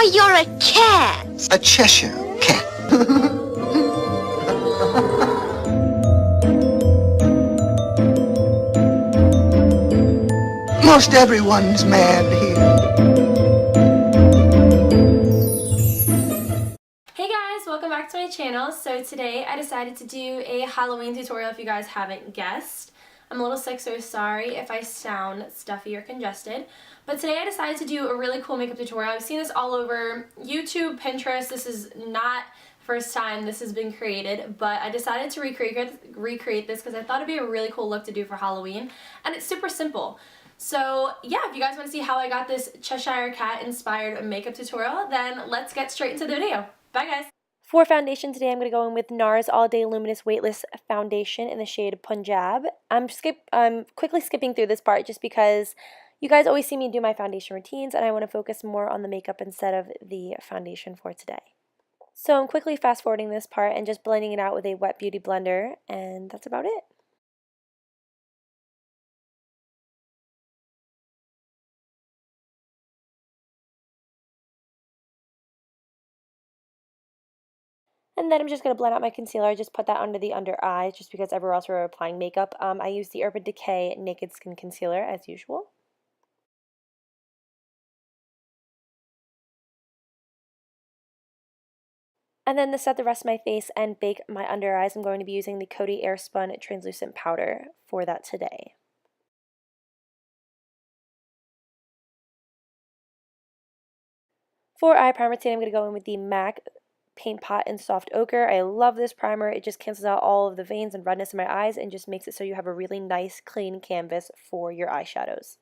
But you're a cat. A Cheshire Cat. Most everyone's mad here. Hey guys, welcome back to my channel. So today I decided to do a Halloween tutorial if you guys haven't guessed. I'm a little sick, so sorry if I sound stuffy or congested. But today I decided to do a really cool makeup tutorial. I've seen this all over YouTube, Pinterest. This is not the first time this has been created, but I decided to recreate this because I thought it'd be a really cool look to do for Halloween, and it's super simple. So yeah, if you guys want to see how I got this Cheshire Cat inspired makeup tutorial, then let's get straight into the video. Bye guys! For foundation today, I'm going to go in with NARS All Day Luminous Weightless Foundation in the shade Punjab. I'm quickly skipping through this part just because you guys always see me do my foundation routines and I want to focus more on the makeup instead of the foundation for today. So I'm quickly fast forwarding this part and just blending it out with a wet beauty blender, and that's about it. And then I'm just going to blend out my concealer. I just put that under the under eye just because everywhere else we're applying makeup. I use the Urban Decay Naked Skin Concealer as usual. And then to set the rest of my face and bake my under eyes, I'm going to be using the Coty Airspun Translucent Powder for that today. For eye primer today, I'm going to go in with the MAC Paint Pot in Soft Ochre. I love this primer. It just cancels out all of the veins and redness in my eyes and just makes it so you have a really nice, clean canvas for your eyeshadows.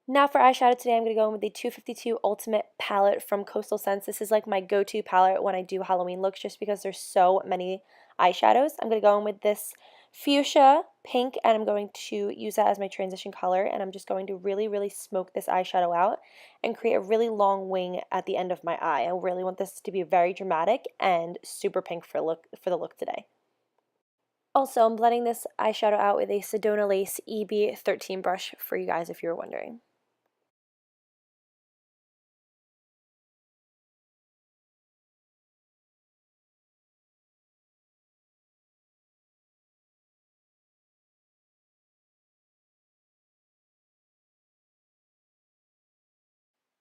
Now for eyeshadow today, I'm going to go in with the 252 Ultimate Palette from Coastal Scents. This is like my go-to palette when I do Halloween looks just because there's so many eyeshadows. I'm going to go in with this fuchsia pink, and I'm going to use that as my transition color, and I'm just going to really smoke this eyeshadow out and create a really long wing at the end of my eye. I really want this to be very dramatic and super pink for the look today. Also, I'm blending this eyeshadow out with a Sedona Lash EB13 brush for you guys if you were wondering.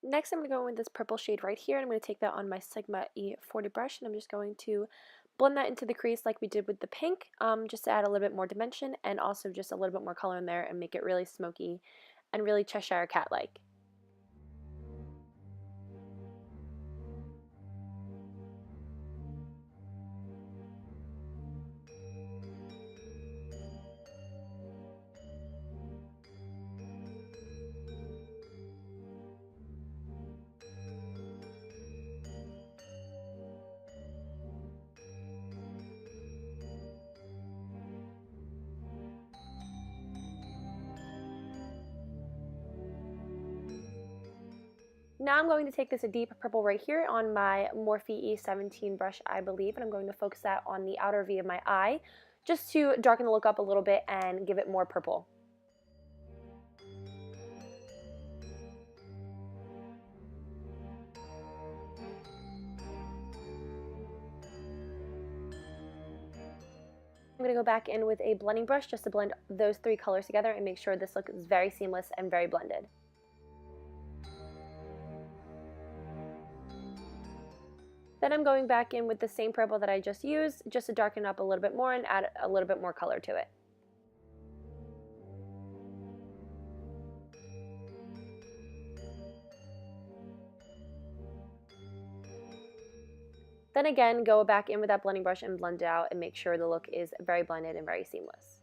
Next, I'm going to go in with this purple shade right here, and I'm going to take that on my Sigma E40 brush, and I'm just going to blend that into the crease like we did with the pink, just to add a little bit more dimension and also just a little bit more color in there and make it really smoky and really Cheshire Cat-like. Now I'm going to take this a deep purple right here on my Morphe E17 brush, I believe, and I'm going to focus that on the outer V of my eye just to darken the look up a little bit and give it more purple. I'm going to go back in with a blending brush just to blend those three colors together and make sure this look is very seamless and very blended. Then I'm going back in with the same purple that I just used, just to darken up a little bit more and add a little bit more color to it. Then again, go back in with that blending brush and blend it out and make sure the look is very blended and very seamless.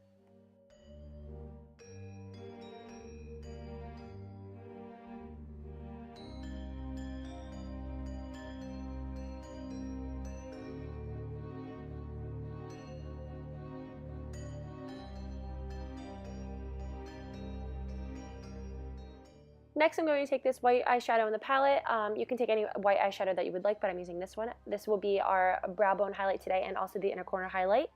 Next, I'm going to take this white eyeshadow in the palette. You can take any white eyeshadow that you would like, but I'm using this one. This will be our brow bone highlight today and also the inner corner highlight.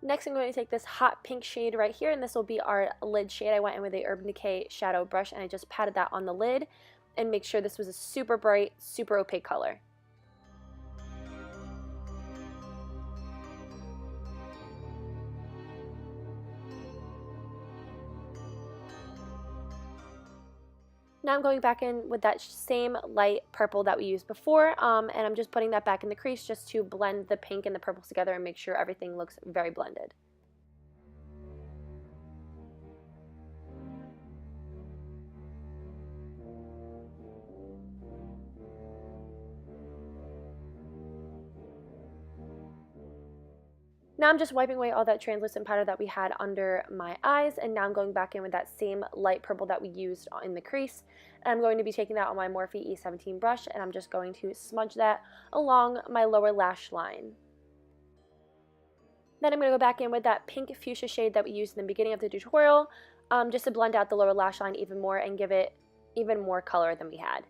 Next, I'm going to take this hot pink shade right here, and this will be our lid shade. I went in with a Urban Decay shadow brush, and I just patted that on the lid and make sure this was a super bright, super opaque color. Now I'm going back in with that same light purple that we used before, and I'm just putting that back in the crease just to blend the pink and the purple together and make sure everything looks very blended. Now I'm just wiping away all that translucent powder that we had under my eyes, and now I'm going back in with that same light purple that we used in the crease. And I'm going to be taking that on my Morphe E17 brush, and I'm just going to smudge that along my lower lash line. Then I'm going to go back in with that pink fuchsia shade that we used in the beginning of the tutorial, just to blend out the lower lash line even more and give it even more color than we had.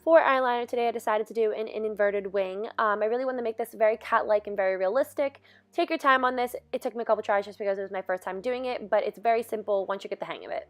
For eyeliner today, I decided to do an inverted wing. I really wanted to make this very cat-like and very realistic. Take your time on this. It took me a couple tries just because it was my first time doing it, but it's very simple once you get the hang of it.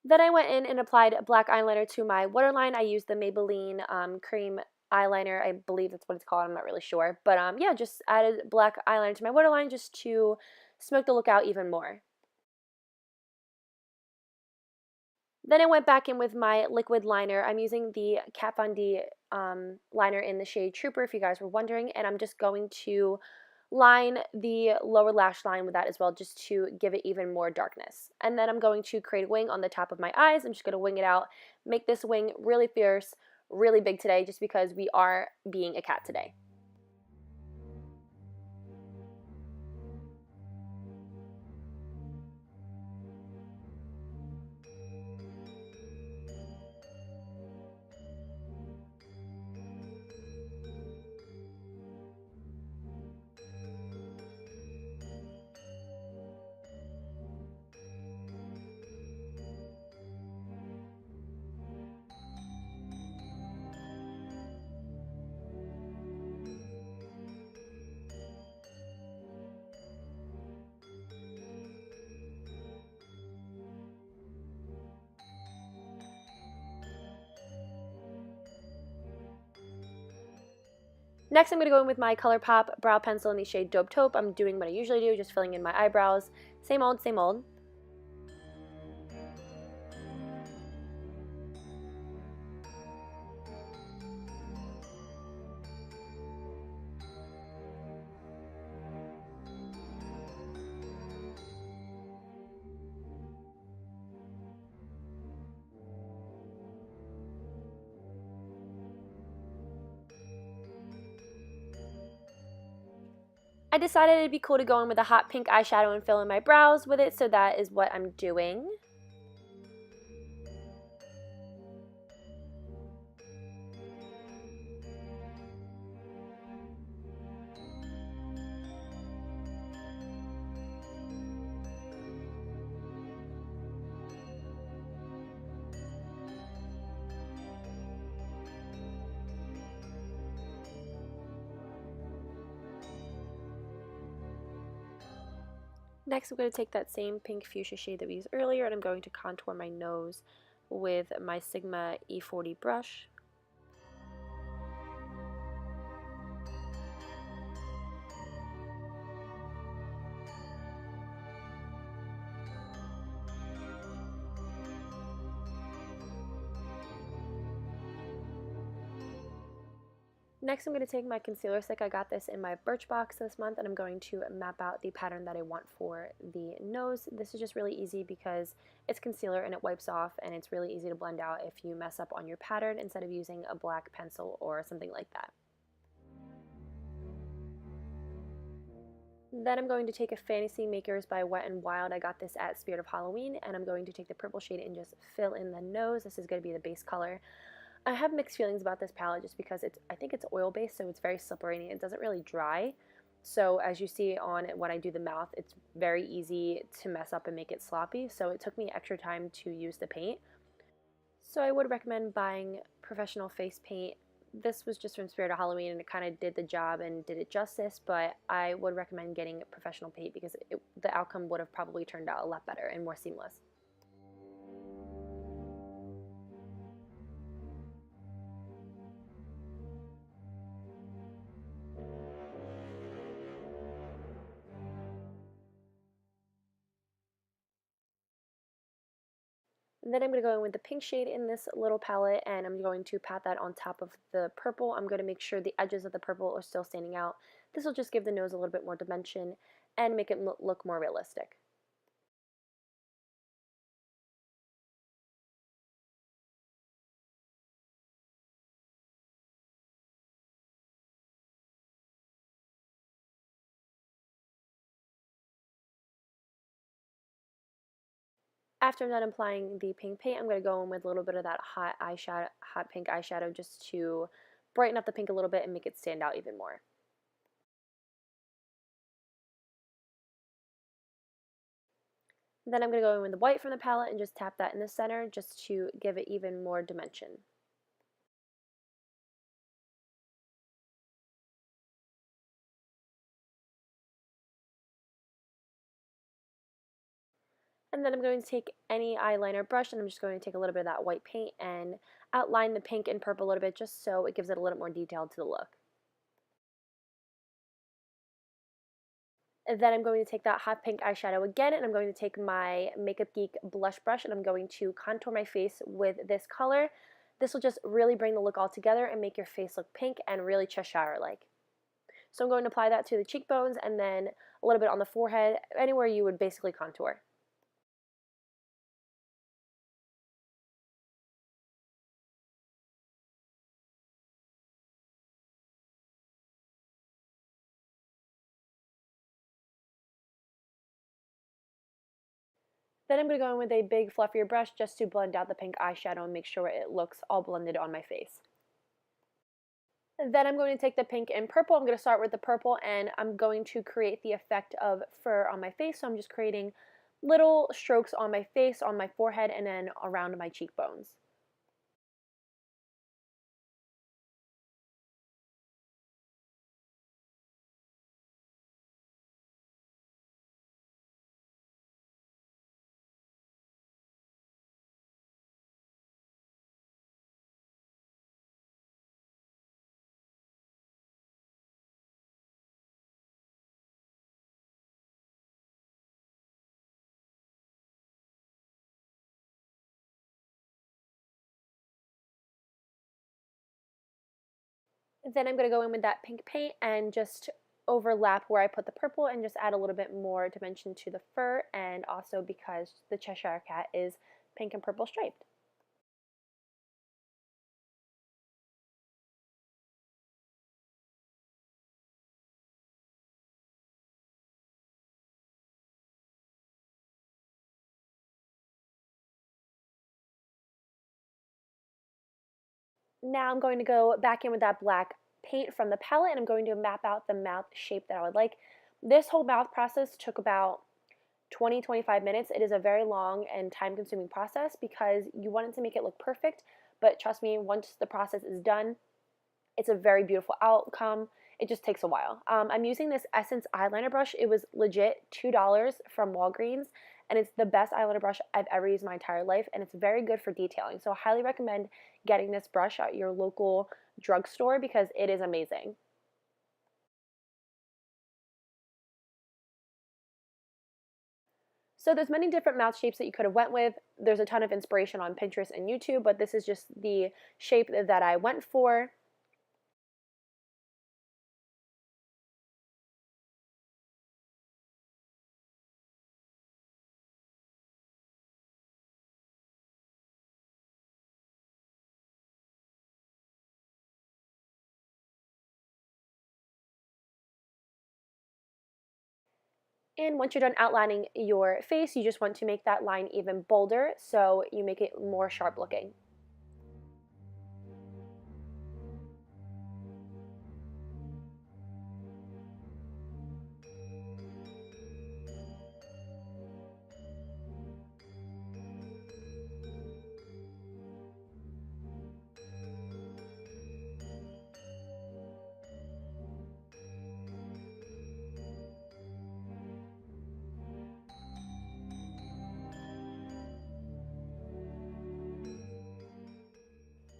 Then I went in and applied black eyeliner to my waterline. I used the Maybelline cream eyeliner. I believe that's what it's called. I'm not really sure. But yeah, just added black eyeliner to my waterline just to smoke the look out even more. Then I went back in with my liquid liner. I'm using the Kat Von D liner in the shade Trooper, if you guys were wondering. And I'm just going to line the lower lash line with that as well, just to give it even more darkness. And then I'm going to create a wing on the top of my eyes. I'm just going to wing it out, make this wing really fierce, really big today, just because we are being a cat today. Next, I'm going to go in with my ColourPop brow pencil in the shade Dope Taupe. I'm doing what I usually do, just filling in my eyebrows. Same old, same old. I decided it'd be cool to go in with a hot pink eyeshadow and fill in my brows with it, so that is what I'm doing. Next, I'm going to take that same pink fuchsia shade that we used earlier, and I'm going to contour my nose with my Sigma E40 brush. Next, I'm going to take my concealer stick. I got this in my Birchbox this month, and I'm going to map out the pattern that I want for the nose. This is just really easy because it's concealer and it wipes off, and it's really easy to blend out if you mess up on your pattern instead of using a black pencil or something like that. Then I'm going to take a Fantasy Makers by Wet n Wild. I got this at Spirit of Halloween, and I'm going to take the purple shade and just fill in the nose. This is going to be the base color. I have mixed feelings about this palette just because I think it's oil based, so it's very slippery and it doesn't really dry. So as you see on it when I do the mouth, it's very easy to mess up and make it sloppy. So it took me extra time to use the paint. So I would recommend buying professional face paint. This was just from Spirit of Halloween and it kind of did the job and did it justice, but I would recommend getting professional paint because the outcome would have probably turned out a lot better and more seamless. And then I'm going to go in with the pink shade in this little palette, and I'm going to pat that on top of the purple. I'm going to make sure the edges of the purple are still standing out. This will just give the nose a little bit more dimension and make it look more realistic. After I'm done applying the pink paint, I'm going to go in with a little bit of that hot pink eyeshadow just to brighten up the pink a little bit and make it stand out even more. Then I'm going to go in with the white from the palette and just tap that in the center just to give it even more dimension. And then I'm going to take any eyeliner brush and I'm just going to take a little bit of that white paint and outline the pink and purple a little bit just so it gives it a little more detail to the look. And then I'm going to take that hot pink eyeshadow again and I'm going to take my Makeup Geek blush brush and I'm going to contour my face with this color. This will just really bring the look all together and make your face look pink and really Cheshire-like. So I'm going to apply that to the cheekbones and then a little bit on the forehead, anywhere you would basically contour. Then I'm going to go in with a big fluffier brush just to blend out the pink eyeshadow and make sure it looks all blended on my face. Then I'm going to take the pink and purple. I'm going to start with the purple and I'm going to create the effect of fur on my face. So I'm just creating little strokes on my face, on my forehead, and then around my cheekbones. Then I'm going to go in with that pink paint and just overlap where I put the purple and just add a little bit more dimension to the fur, and also because the Cheshire Cat is pink and purple striped. Now I'm going to go back in with that black paint from the palette and I'm going to map out the mouth shape that I would like. This whole mouth process took about 20-25 minutes. It is a very long and time-consuming process because you want it to make it look perfect, but trust me, once the process is done, it's a very beautiful outcome. It just takes a while. I'm using this Essence eyeliner brush. It was legit $2 from Walgreens, and it's the best eyeliner brush I've ever used in my entire life, and it's very good for detailing. So I highly recommend getting this brush at your local drugstore because it is amazing. So there's many different mouth shapes that you could have went with. There's a ton of inspiration on Pinterest and YouTube, but this is just the shape that I went for. And once you're done outlining your face, you just want to make that line even bolder so you make it more sharp looking.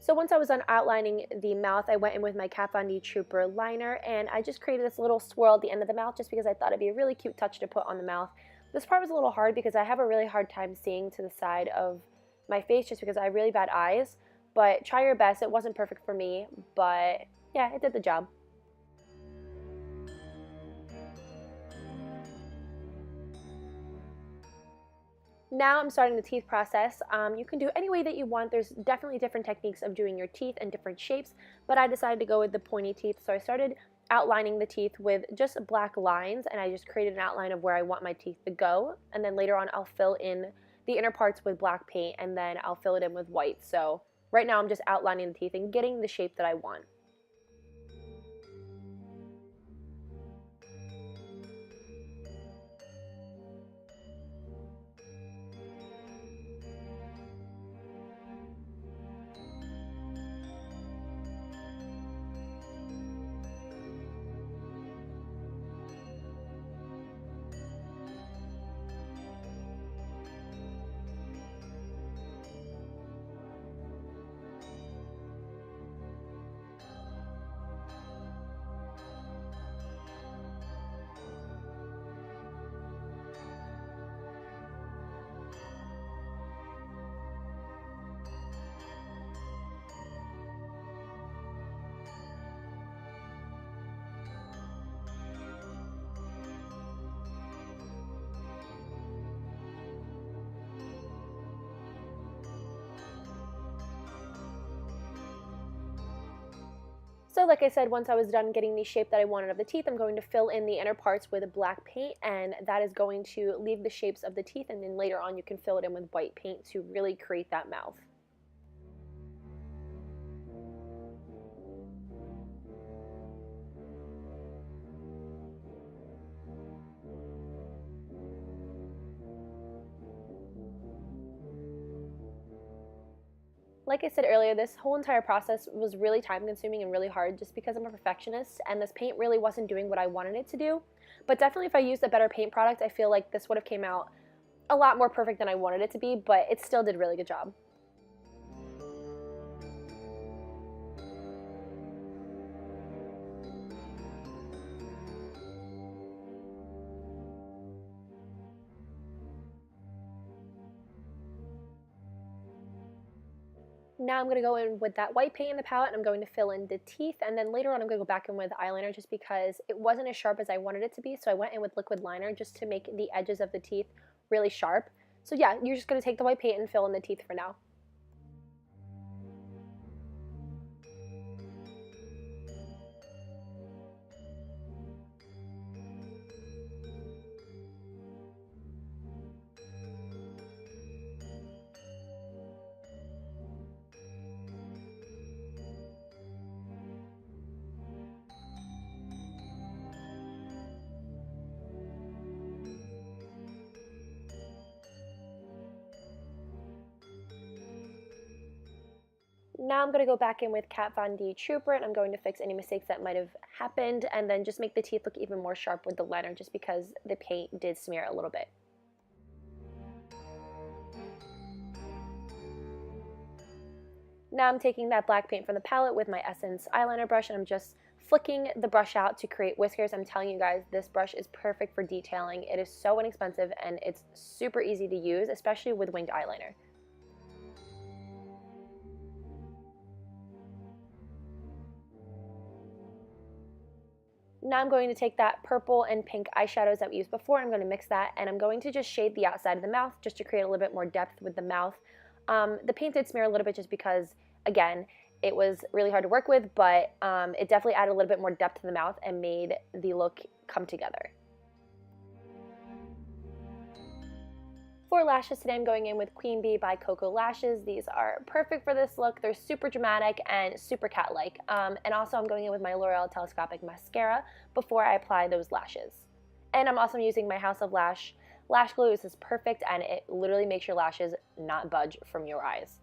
So once I was done outlining the mouth, I went in with my Kat Von D Trooper liner, and I just created this little swirl at the end of the mouth just because I thought it'd be a really cute touch to put on the mouth. This part was a little hard because I have a really hard time seeing to the side of my face just because I have really bad eyes, but try your best. It wasn't perfect for me, but yeah, it did the job. Now I'm starting the teeth process. You can do any way that you want. There's definitely different techniques of doing your teeth and different shapes, but I decided to go with the pointy teeth. So I started outlining the teeth with just black lines, and I just created an outline of where I want my teeth to go. And then later on I'll fill in the inner parts with black paint, and then I'll fill it in with white. So right now I'm just outlining the teeth and getting the shape that I want. So like I said, once I was done getting the shape that I wanted of the teeth, I'm going to fill in the inner parts with black paint, and that is going to leave the shapes of the teeth, and then later on you can fill it in with white paint to really create that mouth. Like I said earlier, this whole entire process was really time consuming and really hard just because I'm a perfectionist, and this paint really wasn't doing what I wanted it to do. But definitely if I used a better paint product, I feel like this would have came out a lot more perfect than I wanted it to be, but it still did a really good job. Now I'm going to go in with that white paint in the palette, and I'm going to fill in the teeth, and then later on I'm going to go back in with eyeliner just because it wasn't as sharp as I wanted it to be, so I went in with liquid liner just to make the edges of the teeth really sharp. So yeah, you're just going to take the white paint and fill in the teeth for now. Now I'm going to go back in with Kat Von D Trooper, and I'm going to fix any mistakes that might have happened, and then just make the teeth look even more sharp with the liner just because the paint did smear a little bit. Now I'm taking that black paint from the palette with my Essence eyeliner brush, and I'm just flicking the brush out to create whiskers. I'm telling you guys, this brush is perfect for detailing. It is so inexpensive and it's super easy to use, especially with winged eyeliner. Now I'm going to take that purple and pink eyeshadows that we used before, I'm going to mix that, and I'm going to just shade the outside of the mouth just to create a little bit more depth with the mouth. The paint did smear a little bit just because, again, it was really hard to work with, but it definitely added a little bit more depth to the mouth and made the look come together. For lashes today, I'm going in with Queen Bee by Koko lashes. These are perfect for this look. They're super dramatic and super cat-like. And also I'm going in with my L'Oreal Telescopic mascara before I apply those lashes. And I'm also using my House of Lash lash glue. This is perfect, and it literally makes your lashes not budge from your eyes.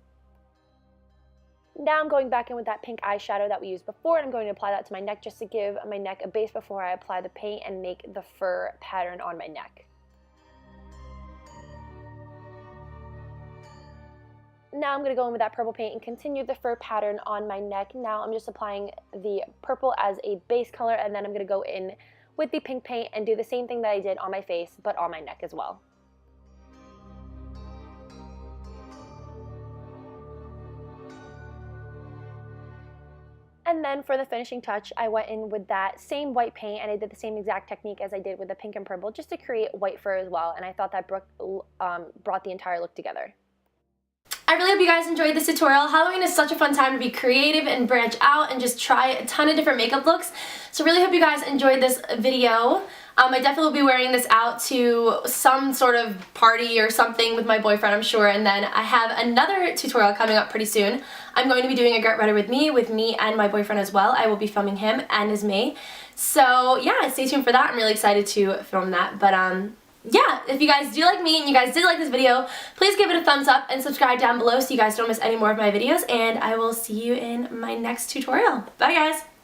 Now I'm going back in with that pink eyeshadow that we used before, and I'm going to apply that to my neck just to give my neck a base before I apply the paint and make the fur pattern on my neck. Now I'm going to go in with that purple paint and continue the fur pattern on my neck. Now I'm just applying the purple as a base color, and then I'm going to go in with the pink paint and do the same thing that I did on my face, but on my neck as well. And then for the finishing touch, I went in with that same white paint, and I did the same exact technique as I did with the pink and purple, just to create white fur as well, and I thought that brought the entire look together. I really hope you guys enjoyed this tutorial. Halloween is such a fun time to be creative and branch out and just try a ton of different makeup looks. So really hope you guys enjoyed this video. I definitely will be wearing this out to some sort of party or something with my boyfriend, I'm sure. And then I have another tutorial coming up pretty soon. I'm going to be doing a Get Ready with me and my boyfriend as well. I will be filming him and his May. So yeah, stay tuned for that. I'm really excited to film that. But yeah, if you guys do like me and you guys did like this video, please give it a thumbs up and subscribe down below so you guys don't miss any more of my videos, and I will see you in my next tutorial. Bye guys!